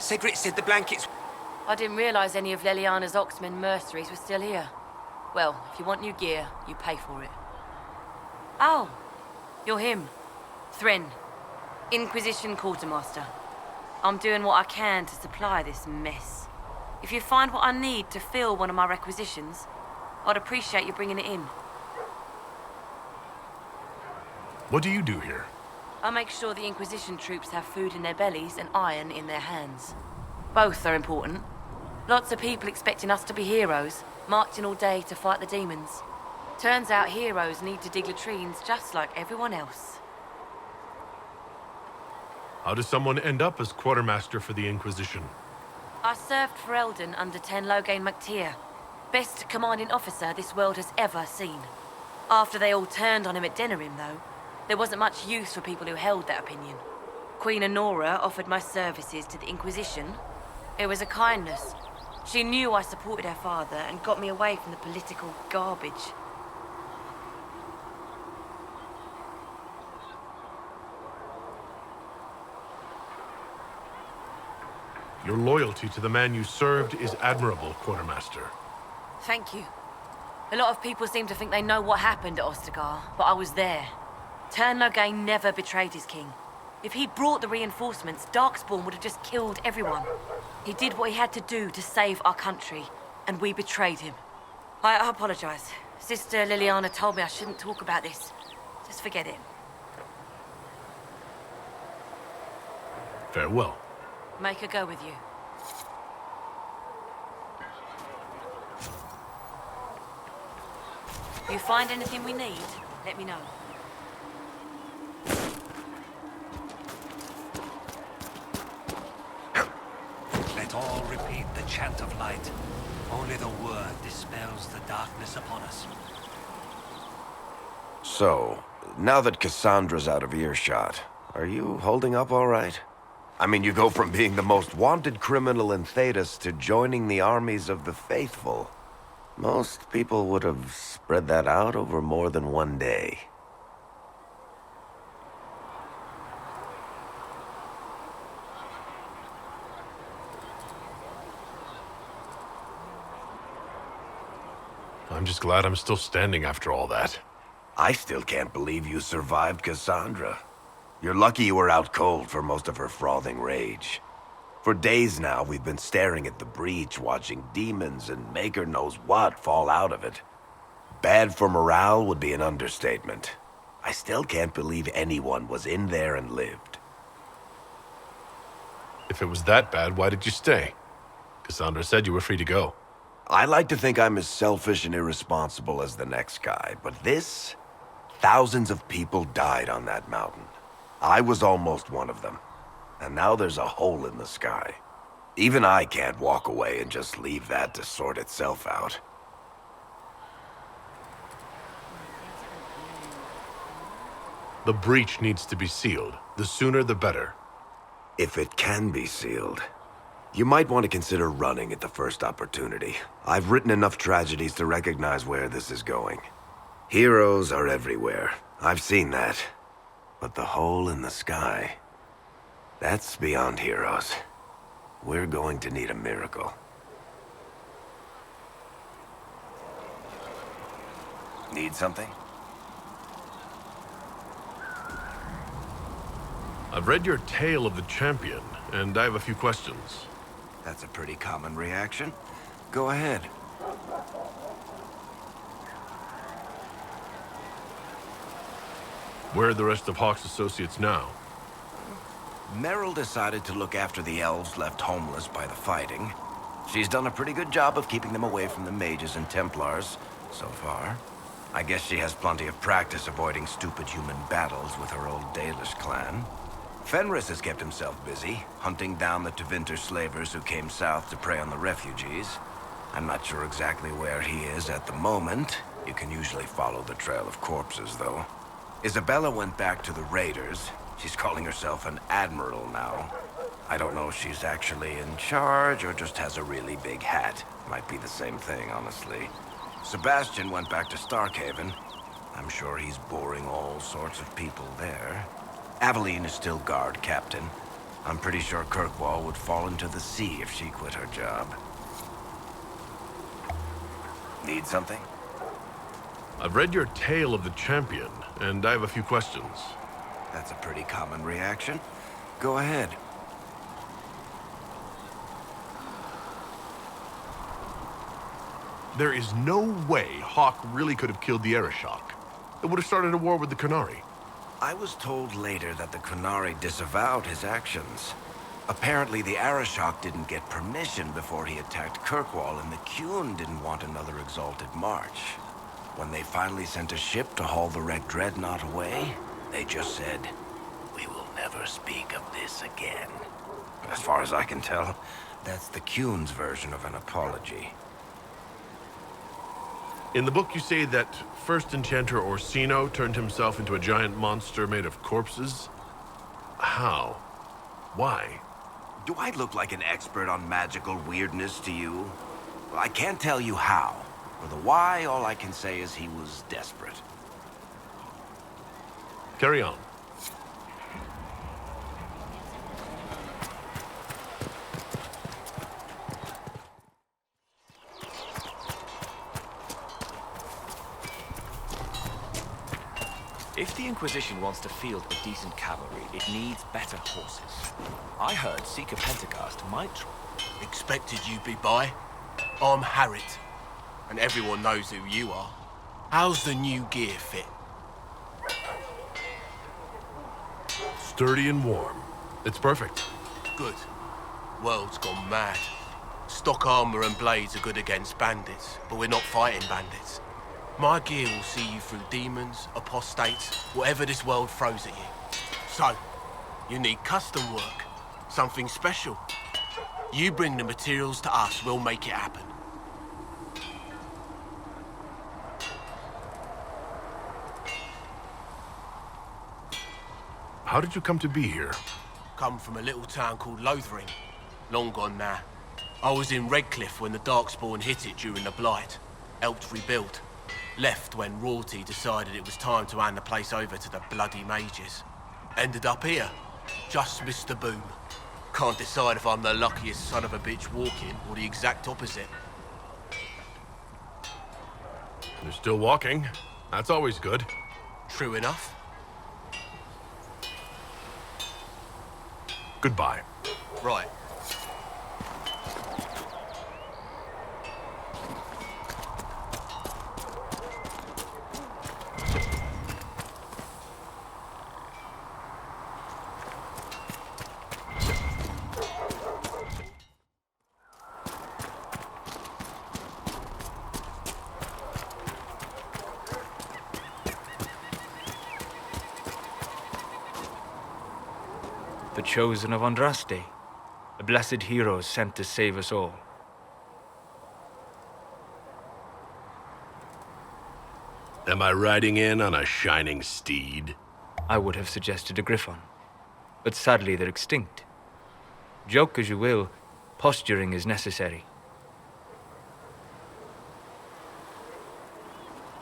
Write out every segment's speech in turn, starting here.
Cedric said the blankets... I didn't realize any of Leliana's Oxman mercenaries were still here. Well, if you want new gear, you pay for it. Oh, you're him. Thren, Inquisition Quartermaster. I'm doing what I can to supply this mess. If you find what I need to fill one of my requisitions, I'd appreciate you bringing it in. What do you do here? I make sure the Inquisition troops have food in their bellies and iron in their hands. Both are important. Lots of people expecting us to be heroes, marching all day to fight the demons. Turns out heroes need to dig latrines just like everyone else. How does someone end up as quartermaster for the Inquisition? I served for Eldon under Ten Loghain MacTier, best commanding officer this world has ever seen. After they all turned on him at Denerim, though, there wasn't much use for people who held that opinion. Queen Honora offered my services to the Inquisition. It was a kindness. She knew I supported her father and got me away from the political garbage. Your loyalty to the man you served is admirable, Quartermaster. Thank you. A lot of people seem to think they know what happened at Ostagar, but I was there. Ten Loghain never betrayed his king. If he'd brought the reinforcements, Darkspawn would have just killed everyone. He did what he had to do to save our country, and we betrayed him. I apologize. Sister Leliana told me I shouldn't talk about this. Just forget it. Farewell. Make her go with you. If you find anything we need, let me know. Let all repeat the chant of light. Only the word dispels the darkness upon us. So, now that Cassandra's out of earshot, are you holding up all right? I mean, you go from being the most wanted criminal in Thedas to joining the armies of the faithful. Most people would have spread that out over more than one day. I'm just glad I'm still standing after all that. I still can't believe you survived Cassandra. You're lucky you were out cold for most of her frothing rage. For days now, we've been staring at the breach, watching demons and maker knows what fall out of it. Bad for morale would be an understatement. I still can't believe anyone was in there and lived. If it was that bad, why did you stay? Cassandra said you were free to go. I like to think I'm as selfish and irresponsible as the next guy, but this... Thousands of people died on that mountain. I was almost one of them. And now there's a hole in the sky. Even I can't walk away and just leave that to sort itself out. The breach needs to be sealed. The sooner the better. If it can be sealed, you might want to consider running at the first opportunity. I've written enough tragedies to recognize where this is going. Heroes are everywhere. I've seen that. But the hole in the sky... that's beyond heroes. We're going to need a miracle. Need something? I've read your Tale of the Champion, and I have a few questions. That's a pretty common reaction. Go ahead. Where are the rest of Hawk's associates now? Meryl decided to look after the elves left homeless by the fighting. She's done a pretty good job of keeping them away from the mages and Templars, so far. I guess she has plenty of practice avoiding stupid human battles with her old Dalish clan. Fenris has kept himself busy, hunting down the Tevinter slavers who came south to prey on the refugees. I'm not sure exactly where he is at the moment. You can usually follow the trail of corpses, though. Isabella went back to the raiders. She's calling herself an admiral now. I don't know if she's actually in charge or just has a really big hat. Might be the same thing, honestly. Sebastian went back to Starkhaven. I'm sure he's boring all sorts of people there. Aveline is still guard captain. I'm pretty sure Kirkwall would fall into the sea if she quit her job. Need something? I've read your Tale of the Champion, and I have a few questions. That's a pretty common reaction. Go ahead. There is no way Hawk really could have killed the Arishok. It would have started a war with the Qunari. I was told later that the Qunari disavowed his actions. Apparently, the Arishok didn't get permission before he attacked Kirkwall, and the Qun didn't want another exalted march. When they finally sent a ship to haul the wrecked dreadnought away, they just said, "We will never speak of this again." As far as I can tell, that's the Qun's version of an apology. In the book, you say that first enchanter Orsino turned himself into a giant monster made of corpses. How? Why? Do I look like an expert on magical weirdness to you? Well, I can't tell you how. For the why, all I can say is he was desperate. Carry on. If the Inquisition wants to field a decent cavalry, it needs better horses. I heard Seeker Pentecost might try. Expected you'd be by. I'm Harriet, and everyone knows who you are. How's the new gear fit? Sturdy and warm. It's perfect. Good. World's gone mad. Stock armor and blades are good against bandits, but we're not fighting bandits. My gear will see you through demons, apostates, whatever this world throws at you. So, you need custom work, something special. You bring the materials to us, we'll make it happen. How did you come to be here? Come from a little town called Lothering. Long gone now. I was in Redcliffe when the Darkspawn hit it during the Blight. Helped rebuild. Left when royalty decided it was time to hand the place over to the bloody mages. Ended up here. Just missed the boom. Can't decide if I'm the luckiest son of a bitch walking or the exact opposite. You're still walking. That's always good. True enough. Goodbye. Right. The chosen of Andraste, a blessed hero sent to save us all. Am I riding in on a shining steed? I would have suggested a griffon, but sadly they're extinct. Joke as you will, posturing is necessary.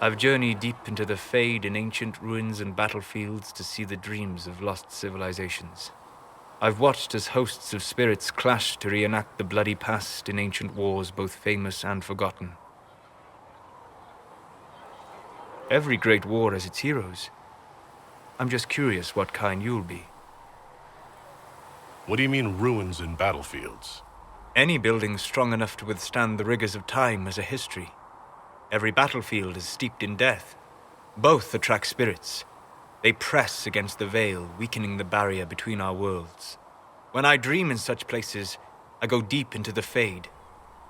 I've journeyed deep into the Fade in ancient ruins and battlefields to see the dreams of lost civilizations. I've watched as hosts of spirits clash to reenact the bloody past in ancient wars both famous and forgotten. Every great war has its heroes. I'm just curious what kind you'll be. What do you mean ruins and battlefields? Any building strong enough to withstand the rigors of time has a history. Every battlefield is steeped in death. Both attract spirits. They press against the veil, weakening the barrier between our worlds. When I dream in such places, I go deep into the Fade.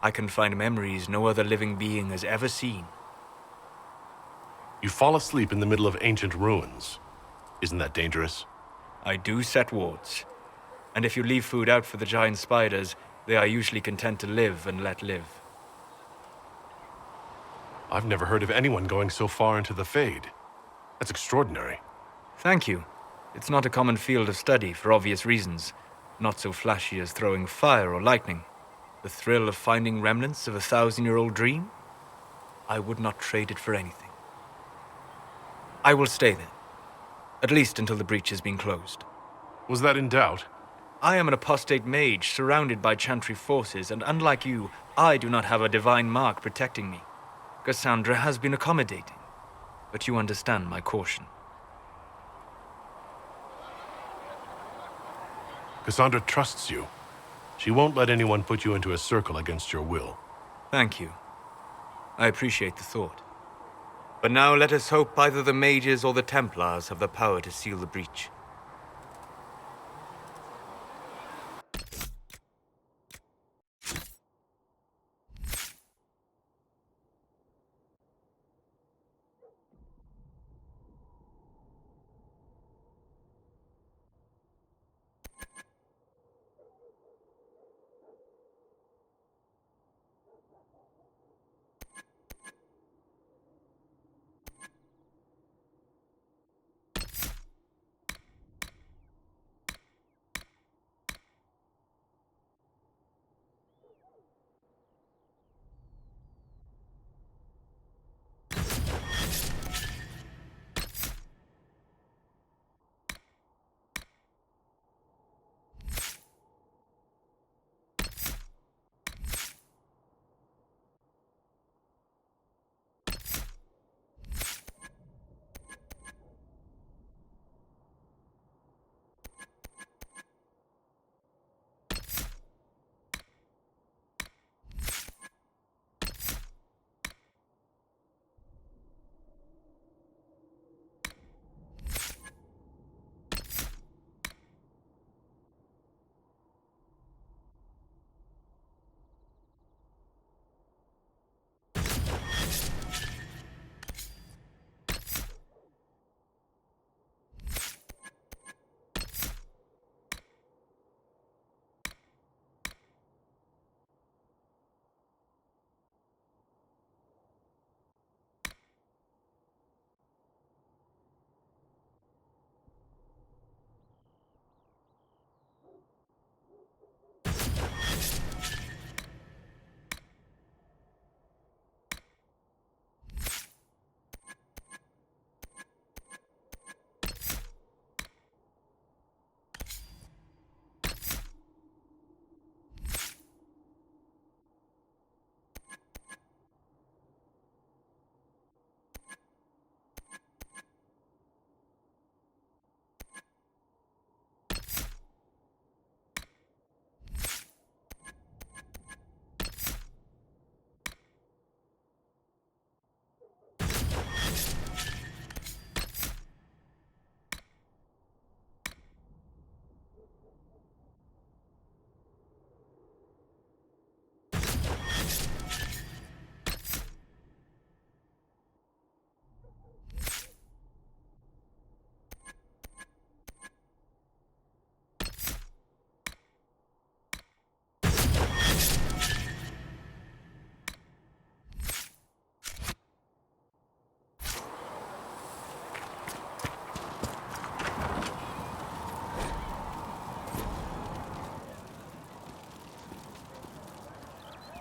I can find memories no other living being has ever seen. You fall asleep in the middle of ancient ruins. Isn't that dangerous? I do set wards. And if you leave food out for the giant spiders, they are usually content to live and let live. I've never heard of anyone going so far into the Fade. That's extraordinary. Thank you. It's not a common field of study for obvious reasons. Not so flashy as throwing fire or lightning. The thrill of finding remnants of a 1,000-year-old dream? I would not trade it for anything. I will stay then. At least until the breach has been closed. Was that in doubt? I am an apostate mage surrounded by Chantry forces, and unlike you, I do not have a divine mark protecting me. Cassandra has been accommodating, but you understand my caution. Cassandra trusts you. She won't let anyone put you into a circle against your will. Thank you. I appreciate the thought. But now let us hope either the mages or the Templars have the power to seal the breach.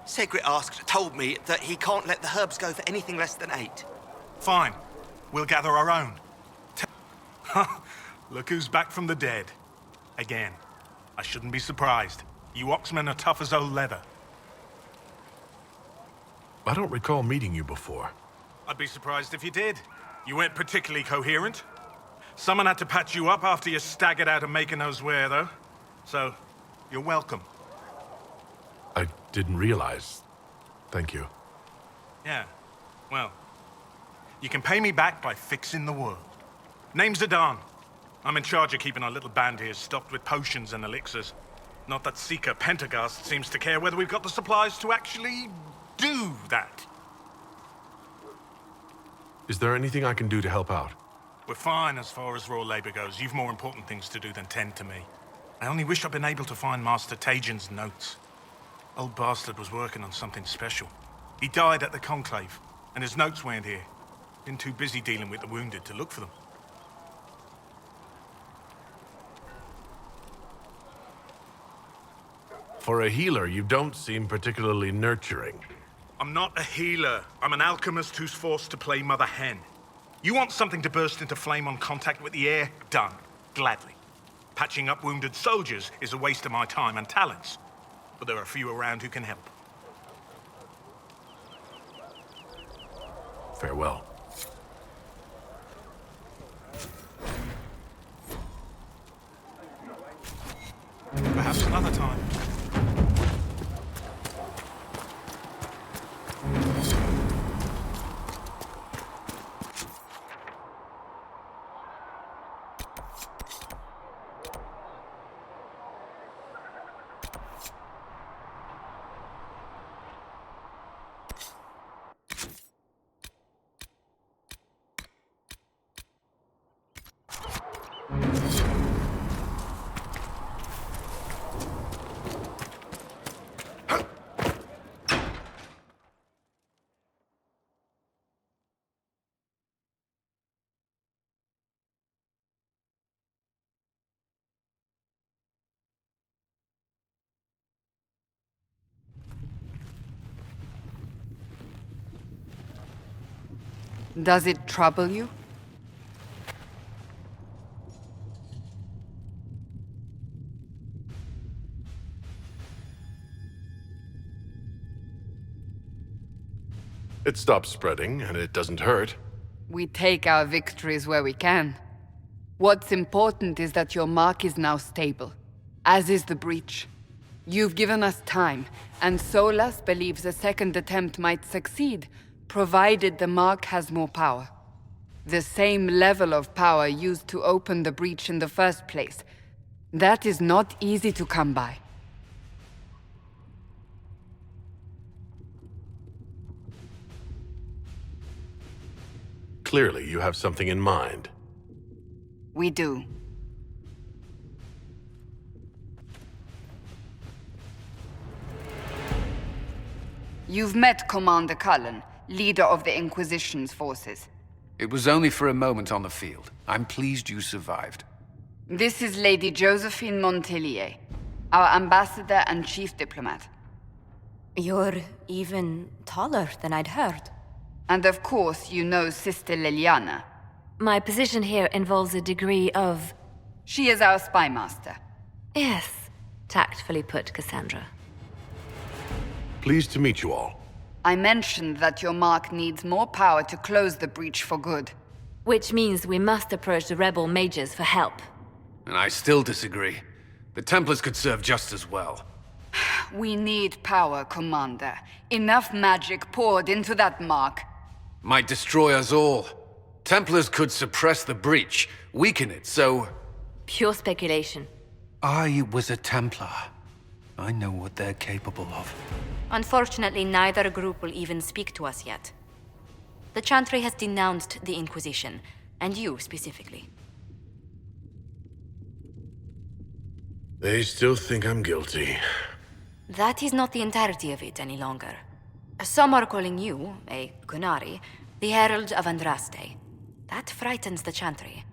Segrit told me that he can't let the herbs go for anything less than 8. Fine. We'll gather our own. Look who's back from the dead. Again. I shouldn't be surprised. You Oxmen are tough as old leather. I don't recall meeting you before. I'd be surprised if you did. You weren't particularly coherent. Someone had to patch you up after you staggered out of making those wear, though. So, you're welcome. I didn't realize. Thank you. Yeah. Well, you can pay me back by fixing the world. Name's Zidane. I'm in charge of keeping our little band here stocked with potions and elixirs. Not that Seeker Pentecost seems to care whether we've got the supplies to actually do that. Is there anything I can do to help out? We're fine as far as raw labor goes. You've more important things to do than tend to me. I only wish I'd been able to find Master Tajin's notes. Old bastard was working on something special. He died at the Conclave, and his notes weren't here. Been too busy dealing with the wounded to look for them. For a healer, you don't seem particularly nurturing. I'm not a healer. I'm an alchemist who's forced to play Mother Hen. You want something to burst into flame on contact with the air? Done. Gladly. Patching up wounded soldiers is a waste of my time and talents. But there are few around who can help. Farewell. Perhaps another time. Does it trouble you? It stops spreading, and it doesn't hurt. We take our victories where we can. What's important is that your mark is now stable, as is the breach. You've given us time, and Solas believes a second attempt might succeed, provided the mark has more power. The same level of power used to open the breach in the first place. That is not easy to come by. Clearly, you have something in mind. We do. You've met Commander Cullen, leader of the Inquisition's forces. It was only for a moment on the field. I'm pleased you survived. This is Lady Josephine Montelier, our ambassador and chief diplomat. You're even taller than I'd heard. And of course, you know Sister Liliana. My position here involves a degree of... She is our spy master. Yes, tactfully put, Cassandra. Pleased to meet you all. I mentioned that your mark needs more power to close the breach for good. Which means we must approach the rebel mages for help. And I still disagree. The Templars could serve just as well. We need power, Commander. Enough magic poured into that mark. Might destroy us all. Templars could suppress the breach, weaken it, so... Pure speculation. I was a Templar. I know what they're capable of. Unfortunately, neither group will even speak to us yet. The Chantry has denounced the Inquisition, and you specifically. They still think I'm guilty. That is not the entirety of it any longer. Some are calling you, a Gunari, the Herald of Andraste. That frightens the Chantry.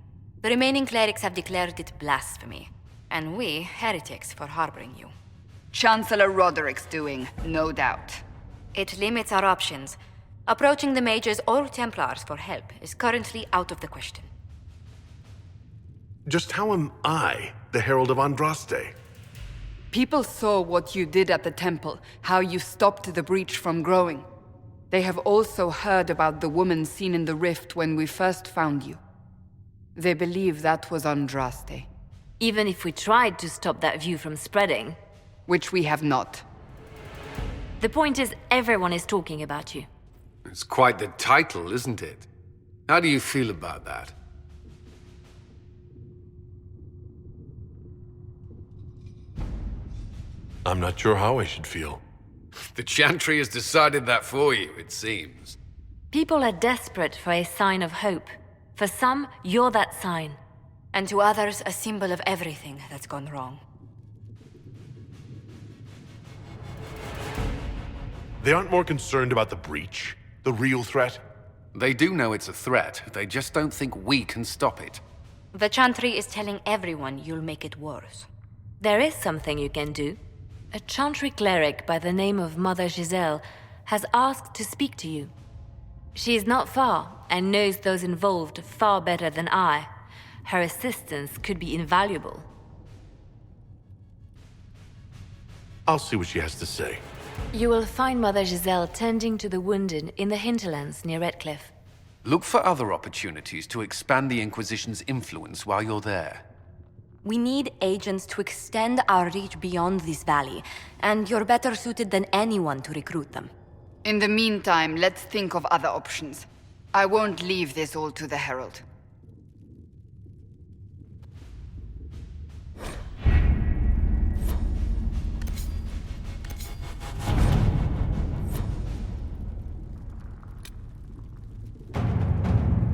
The remaining clerics have declared it blasphemy, and we, heretics, for harboring you. Chancellor Roderick's doing, no doubt. It limits our options. Approaching the mages or Templars for help is currently out of the question. Just how am I the Herald of Andraste? People saw what you did at the temple, how you stopped the breach from growing. They have also heard about the woman seen in the rift when we first found you. They believe that was Andraste. Even if we tried to stop that view from spreading... Which we have not. The point is, everyone is talking about you. It's quite the title, isn't it? How do you feel about that? I'm not sure how I should feel. The Chantry has decided that for you, it seems. People are desperate for a sign of hope. For some, you're that sign. And to others, a symbol of everything that's gone wrong. They aren't more concerned about the breach, the real threat? They do know it's a threat. They just don't think we can stop it. The Chantry is telling everyone you'll make it worse. There is something you can do. A Chantry cleric by the name of Mother Giselle has asked to speak to you. She is not far and knows those involved far better than I. Her assistance could be invaluable. I'll see what she has to say. You will find Mother Giselle tending to the wounded in the hinterlands near Redcliffe. Look for other opportunities to expand the Inquisition's influence while you're there. We need agents to extend our reach beyond this valley, and you're better suited than anyone to recruit them. In the meantime, let's think of other options. I won't leave this all to the Herald.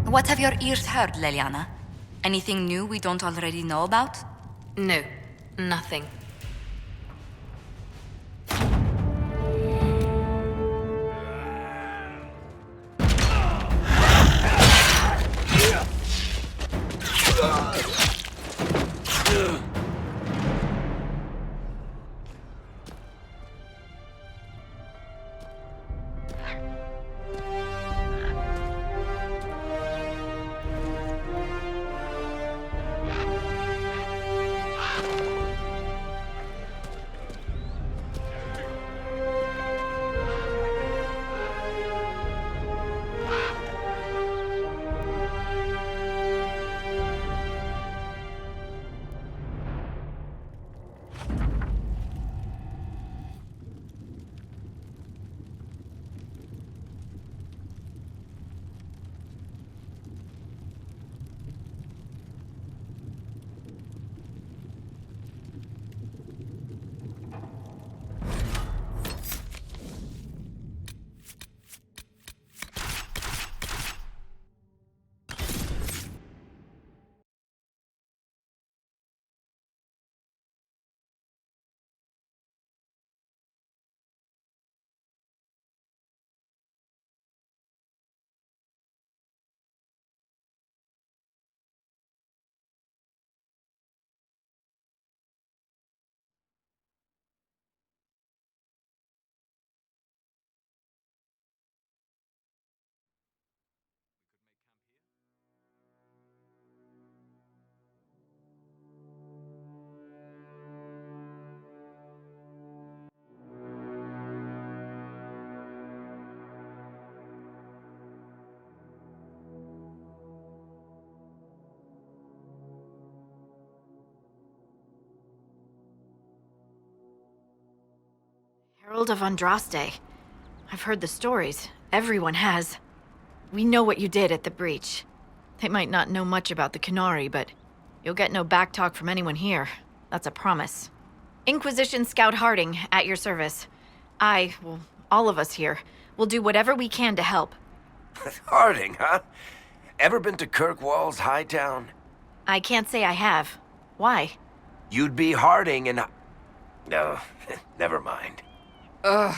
What have your ears heard, Leliana? Anything new we don't already know about? No, nothing. Herald of Andraste. I've heard the stories. Everyone has. We know what you did at the breach. They might not know much about the Qunari, but you'll get no backtalk from anyone here. That's a promise. Inquisition Scout Harding, at your service. All of us here, will do whatever we can to help. Harding, huh? Ever been to Kirkwall's Hightown? I can't say I have. Why? You'd be Harding and... No, never mind. Ugh.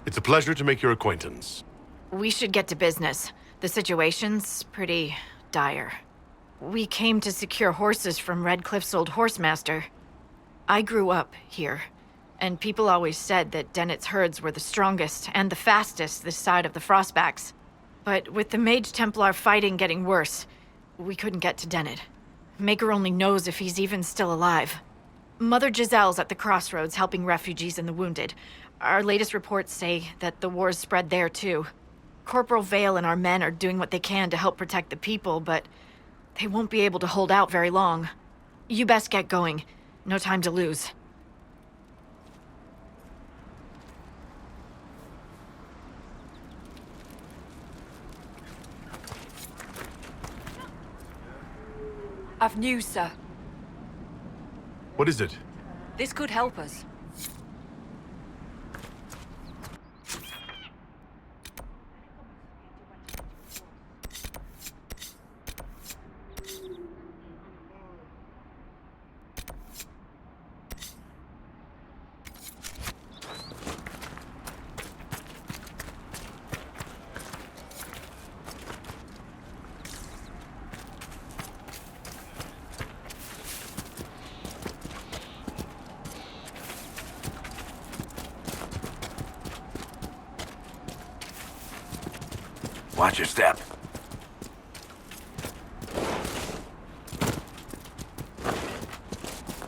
It's a pleasure to make your acquaintance. We should get to business. The situation's pretty dire. We came to secure horses from Redcliffe's old horsemaster. I grew up here, and people always said that Dennett's herds were the strongest and the fastest this side of the Frostbacks. But with the Mage Templar fighting getting worse, we couldn't get to Dennett. Maker only knows if he's even still alive. Mother Giselle's at the crossroads helping refugees and the wounded. Our latest reports say that the war's spread there too. Corporal Vale and our men are doing what they can to help protect the people, but they won't be able to hold out very long. You best get going. No time to lose. I've news, sir. What is it? This could help us. Watch your step.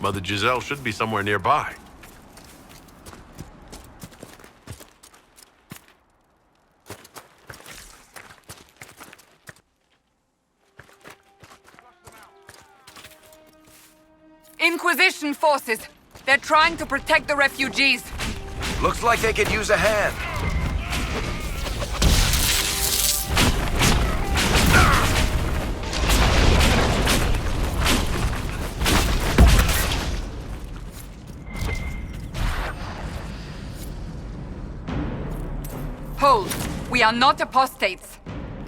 Mother Giselle should be somewhere nearby. Inquisition forces! They're trying to protect the refugees! Looks like they could use a hand. Hold! We are not apostates!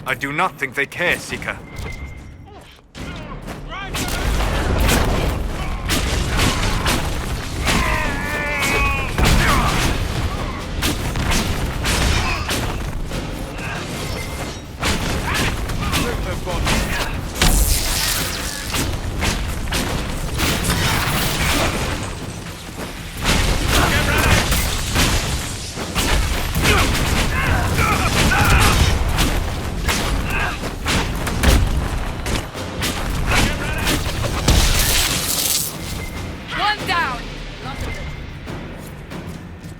I do not think they care, Seeker.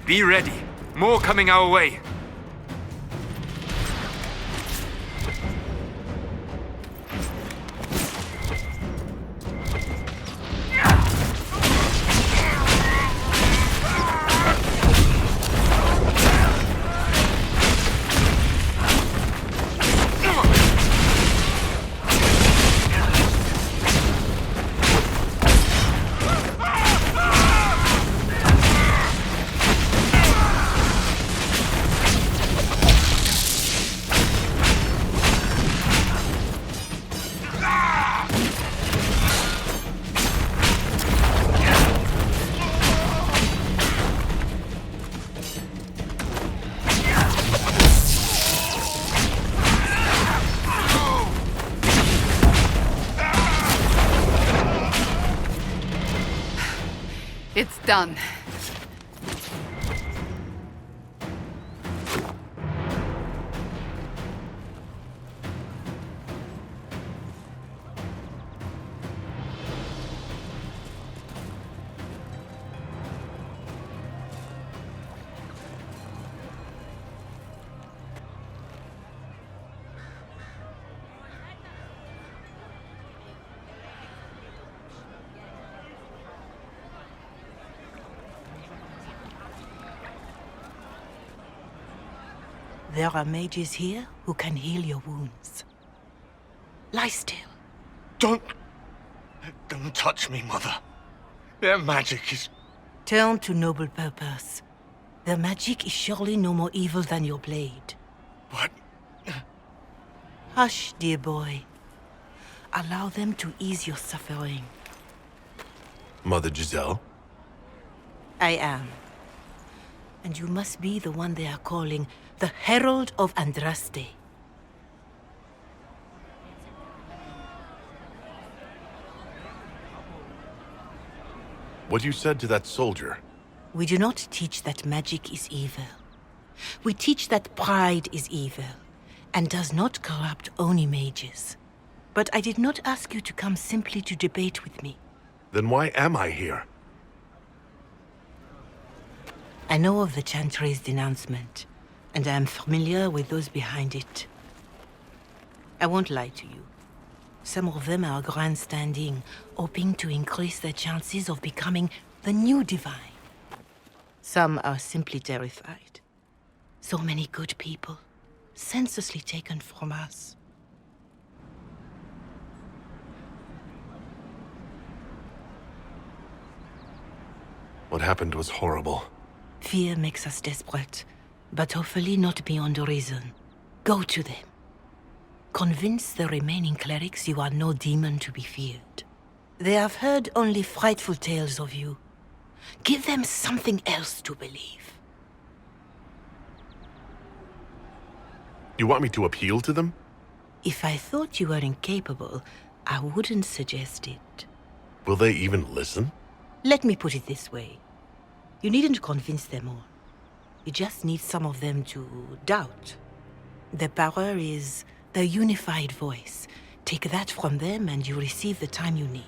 Be ready. More coming our way. It's done. There are mages here who can heal your wounds. Lie still. Don't touch me, Mother. Their magic is... Turn to noble purpose. Their magic is surely no more evil than your blade. What? Hush, dear boy. Allow them to ease your suffering. Mother Giselle? I am. And you must be the one they are calling the Herald of Andraste. What you said to that soldier? We do not teach that magic is evil. We teach that pride is evil, and does not corrupt only mages. But I did not ask you to come simply to debate with me. Then why am I here? I know of the Chantry's denouncement, and I am familiar with those behind it. I won't lie to you. Some of them are grandstanding, hoping to increase their chances of becoming the new divine. Some are simply terrified. So many good people, senselessly taken from us. What happened was horrible. Fear makes us desperate, but hopefully not beyond reason. Go to them. Convince the remaining clerics you are no demon to be feared. They have heard only frightful tales of you. Give them something else to believe. You want me to appeal to them? If I thought you were incapable, I wouldn't suggest it. Will they even listen? Let me put it this way. You needn't convince them all. You just need some of them to doubt. Their power is their unified voice. Take that from them and you receive the time you need.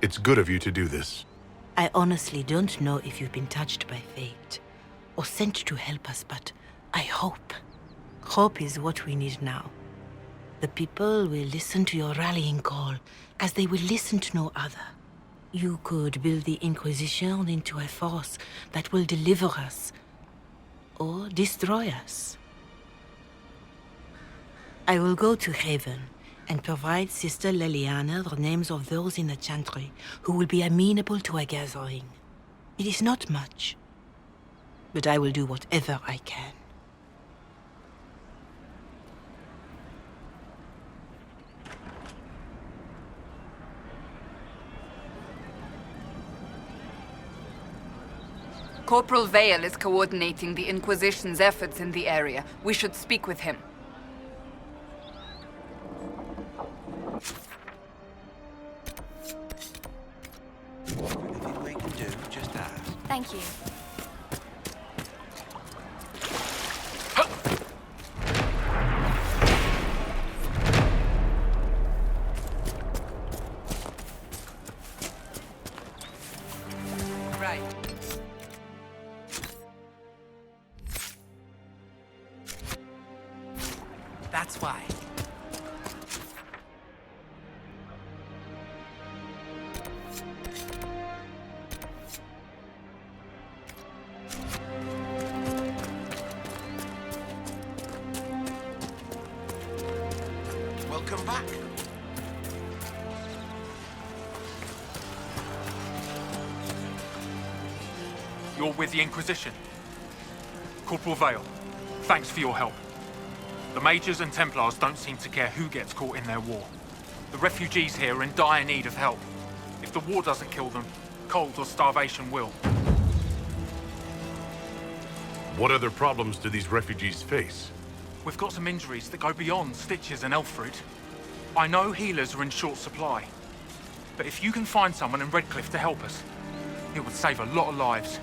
It's good of you to do this. I honestly don't know if you've been touched by fate, or sent to help us, but I hope. Hope is what we need now. The people will listen to your rallying call, as they will listen to no other. You could build the Inquisition into a force that will deliver us, or destroy us. I will go to Haven and provide Sister Leliana the names of those in the Chantry who will be amenable to a gathering. It is not much, but I will do whatever I can. Corporal Vale is coordinating the Inquisition's efforts in the area. We should speak with him. Anything we can do, just ask. Thank you. Right. That's why. Welcome back. You're with the Inquisition. Corporal Vale, thanks for your help. The Mages and Templars don't seem to care who gets caught in their war. The refugees here are in dire need of help. If the war doesn't kill them, cold or starvation will. What other problems do these refugees face? We've got some injuries that go beyond stitches and elf fruit. I know healers are in short supply, but if you can find someone in Redcliffe to help us, it would save a lot of lives.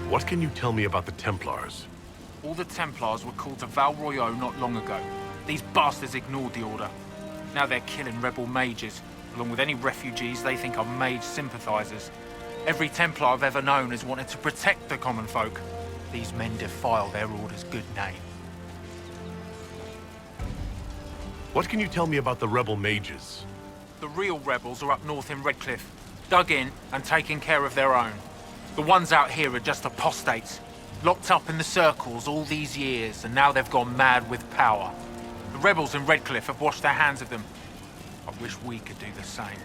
What can you tell me about the Templars? All the Templars were called to Val Royeaux not long ago. These bastards ignored the order. Now they're killing rebel mages, along with any refugees they think are mage sympathizers. Every Templar I've ever known has wanted to protect the common folk. These men defile their order's good name. What can you tell me about the rebel mages? The real rebels are up north in Redcliffe, dug in and taking care of their own. The ones out here are just apostates, locked up in the circles all these years, and now they've gone mad with power. The rebels in Redcliffe have washed their hands of them. I wish we could do the same.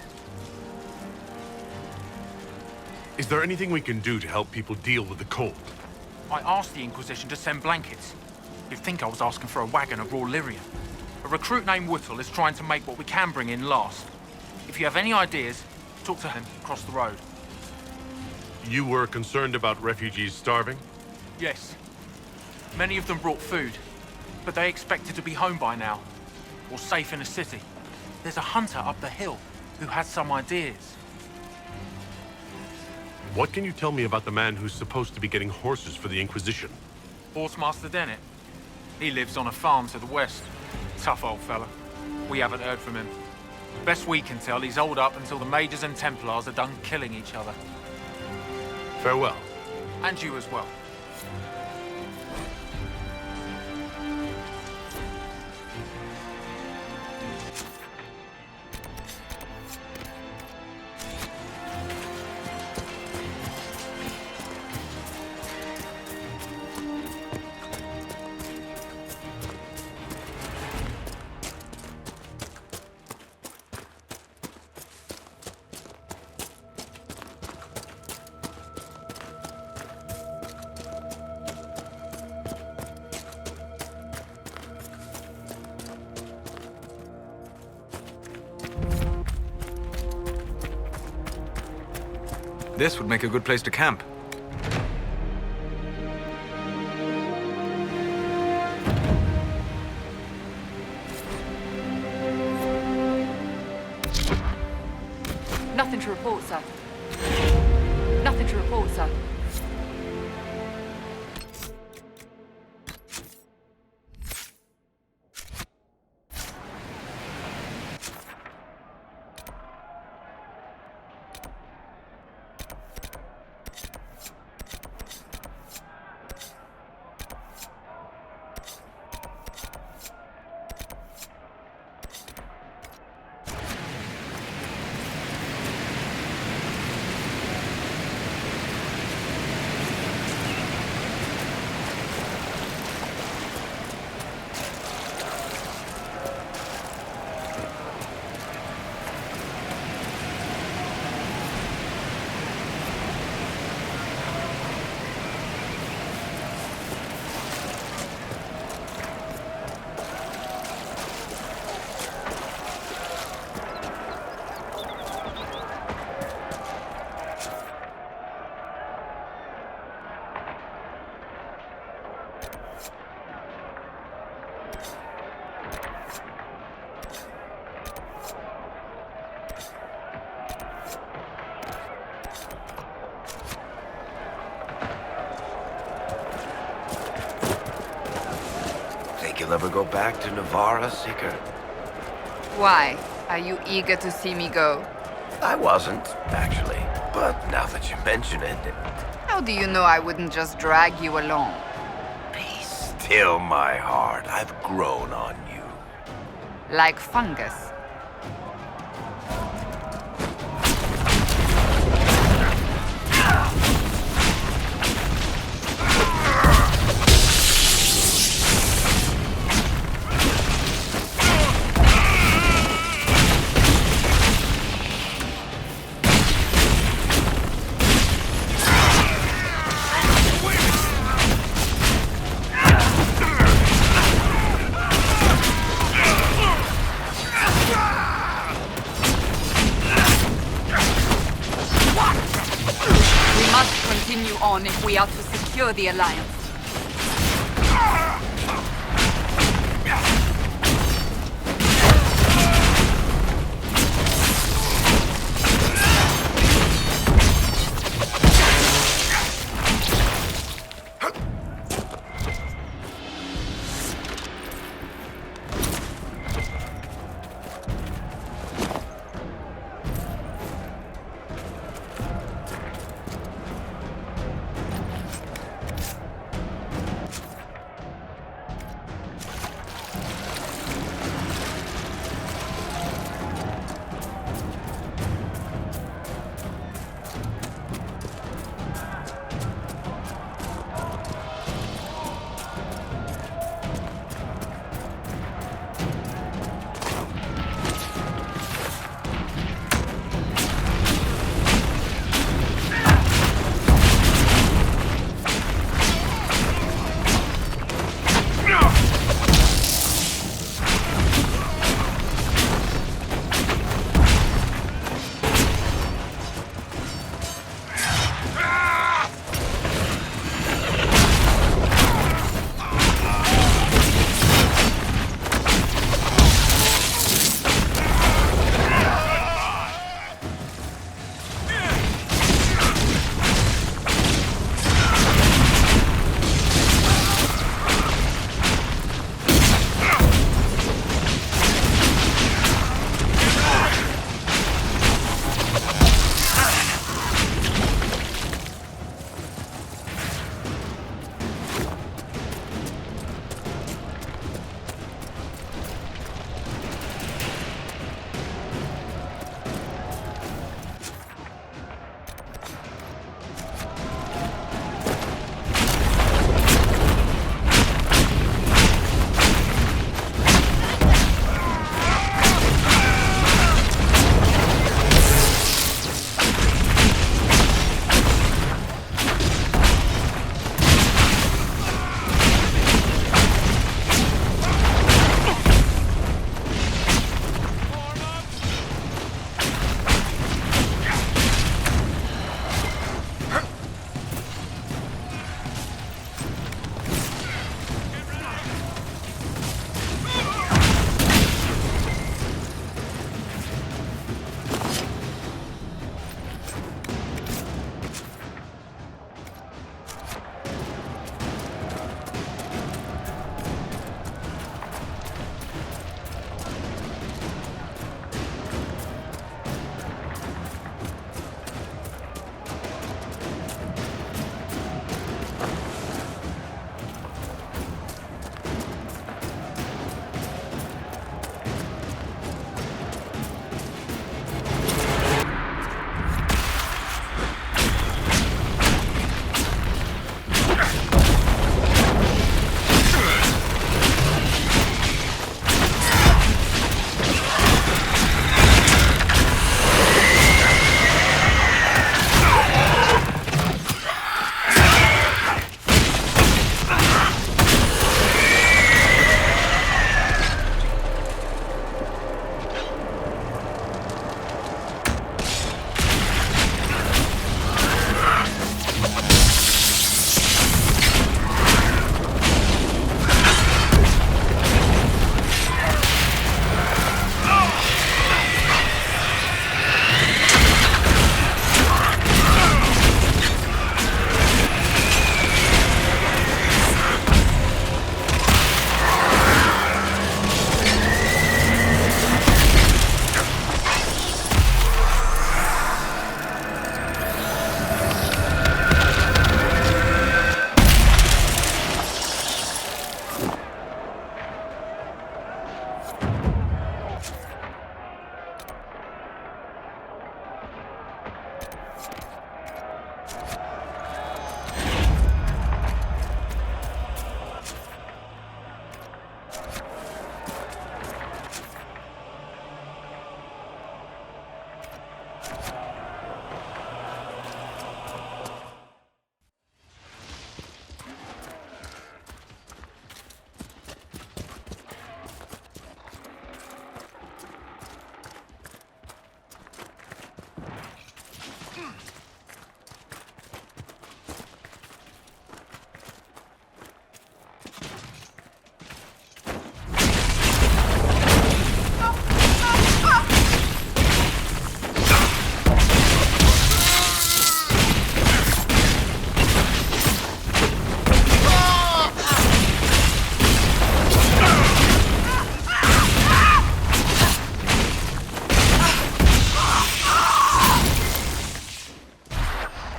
Is there anything we can do to help people deal with the cold? I asked the Inquisition to send blankets. You'd think I was asking for a wagon of raw lyrium. A recruit named Whittle is trying to make what we can bring in last. If you have any ideas, talk to him across the road. You were concerned about refugees starving? Yes. Many of them brought food, but they expected to be home by now, or safe in a city. There's a hunter up the hill who has some ideas. What can you tell me about the man who's supposed to be getting horses for the Inquisition? Horsemaster Dennett. He lives on a farm to the west. Tough old fella. We haven't heard from him. Best we can tell, he's holed up until the Mages and Templars are done killing each other. Farewell. And you as well. This would make a good place to camp. Nothing to report, sir. Nothing to report, sir. you'll ever go back to Navarra, Seeker? Why? Are you eager to see me go? I wasn't, actually. But now that you mention it... How do you know I wouldn't just drag you along? Still my heart. I've grown on you. Like fungus. Continue on if we are to secure the Alliance.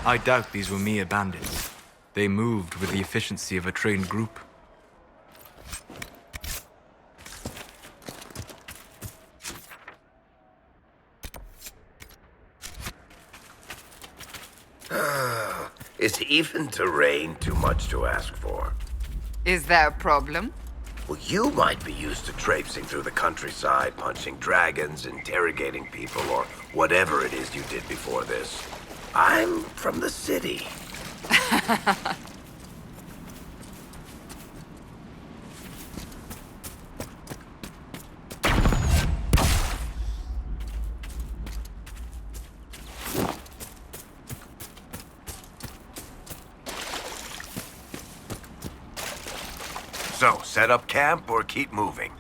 I doubt these were mere bandits. They moved with the efficiency of a trained group. Is even terrain too much to ask for? Is there a problem? Well, you might be used to traipsing through the countryside, punching dragons, interrogating people, or whatever it is you did before this. I'm from the city. So, set up camp or keep moving?